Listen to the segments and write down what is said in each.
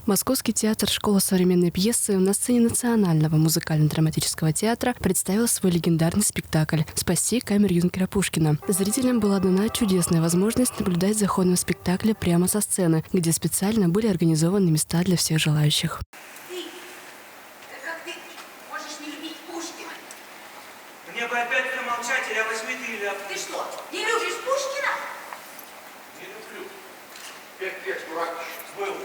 Московский театр «Школа современной пьесы» на сцене Национального музыкально-драматического театра представил свой легендарный спектакль «Спасти камер юнкера Пушкина». Зрителям была дана чудесная возможность наблюдать за ходом спектакля прямо со сцены, где специально были организованы места для всех желающих. Как ты можешь не любить Пушкина? Мне бы опять промолчать, или о 8 или о... Ты что, не любишь Пушкина? Не люблю. 5 лет дурак был.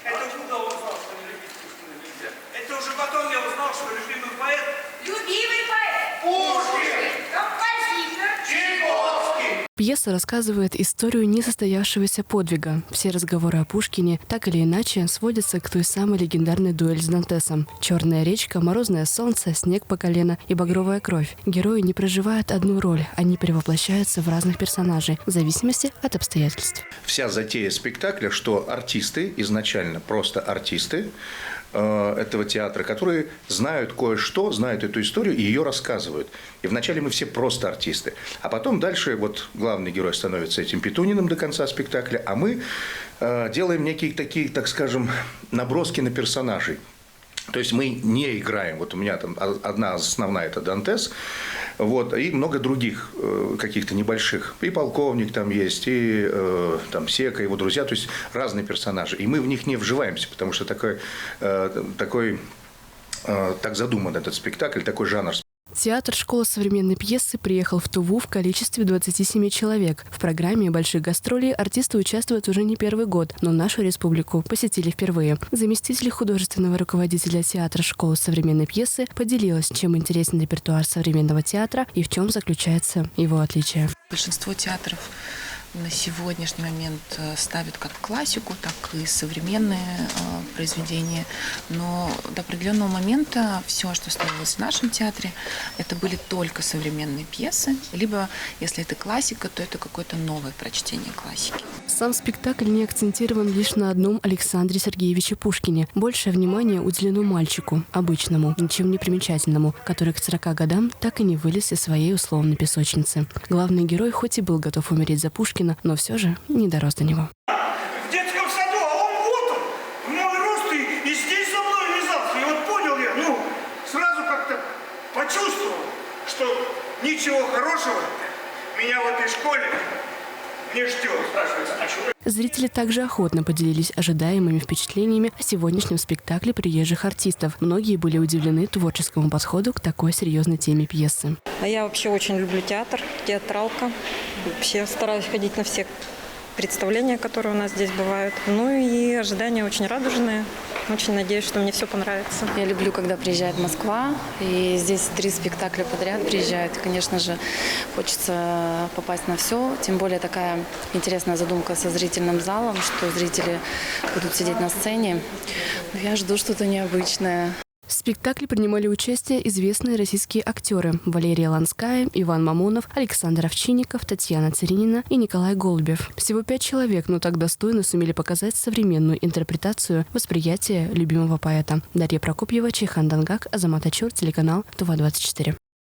Это куда узнал, что не любить Пушкина нельзя? Это уже потом я узнал, что любимый поэт... Любимый поэт! Пушкин! Композитор! Чайковский! Пьеса рассказывает историю несостоявшегося подвига. Все разговоры о Пушкине так или иначе сводятся к той самой легендарной дуэли с Дантесом. Черная речка, морозное солнце, снег по колено и багровая кровь. Герои не проживают одну роль, они перевоплощаются в разных персонажей в зависимости от обстоятельств. Вся затея спектакля, что артисты, изначально просто артисты этого театра, которые знают кое-что, знают эту историю и ее рассказывают. И вначале мы все просто артисты. А потом дальше вот главный герой становится этим Петуниным до конца спектакля, а мы делаем некие такие, так скажем, наброски на персонажей. То есть мы не играем. Вот у меня там одна основная – это Дантес, вот, и много других каких-то небольших. И полковник там есть, и там Сека, его друзья, то есть разные персонажи. И мы в них не вживаемся, потому что так задуман этот спектакль, такой жанр. Театр «Школа современной пьесы» приехал в Туву в количестве 27 человек. В программе больших гастролей артисты участвуют уже не первый год, но нашу республику посетили впервые. Заместитель художественного руководителя театра «Школа современной пьесы» поделилась, чем интересен репертуар современного театра и в чем заключается его отличие. Большинство театров на сегодняшний момент ставят как классику, так и современные произведения. Но до определенного момента все, что ставилось в нашем театре, это были только современные пьесы. Либо, если это классика, то это какое-то новое прочтение классики. Сам спектакль не акцентирован лишь на одном Александре Сергеевиче Пушкине. Большее внимание уделено мальчику, обычному, ничем не примечательному, который к 40 годам так и не вылез из своей условной песочницы. Главный герой хоть и был готов умереть за Пушкина, но все же не дорос до него. В детском саду, а он вот он, мой рост, и здесь за мной вязался. И вот понял я, сразу как-то почувствовал, что ничего хорошего меня в этой школе не ждет. Спрашивается, а чего? Зрители также охотно поделились ожидаемыми впечатлениями о сегодняшнем спектакле приезжих артистов. Многие были удивлены творческому подходу к такой серьезной теме пьесы. Я вообще очень люблю театр, театралка. Вообще стараюсь ходить на все представления, которые у нас здесь бывают. И ожидания очень радужные. Очень надеюсь, что мне все понравится. Я люблю, когда приезжает Москва, и здесь 3 спектакля подряд приезжают. И, конечно же, хочется попасть на все. Тем более такая интересная задумка со зрительным залом, что зрители будут сидеть на сцене. Я жду что-то необычное. В спектакле принимали участие известные российские актеры Валерия Ланская, Иван Мамонов, Александр Овчинников, Татьяна Царинина и Николай Голубев. Всего 5 человек, но так достойно сумели показать современную интерпретацию восприятия любимого поэта. Дарья Прокопьева, Чайхан Дангак, Азамат Ачур, телеканал ТУВА-24.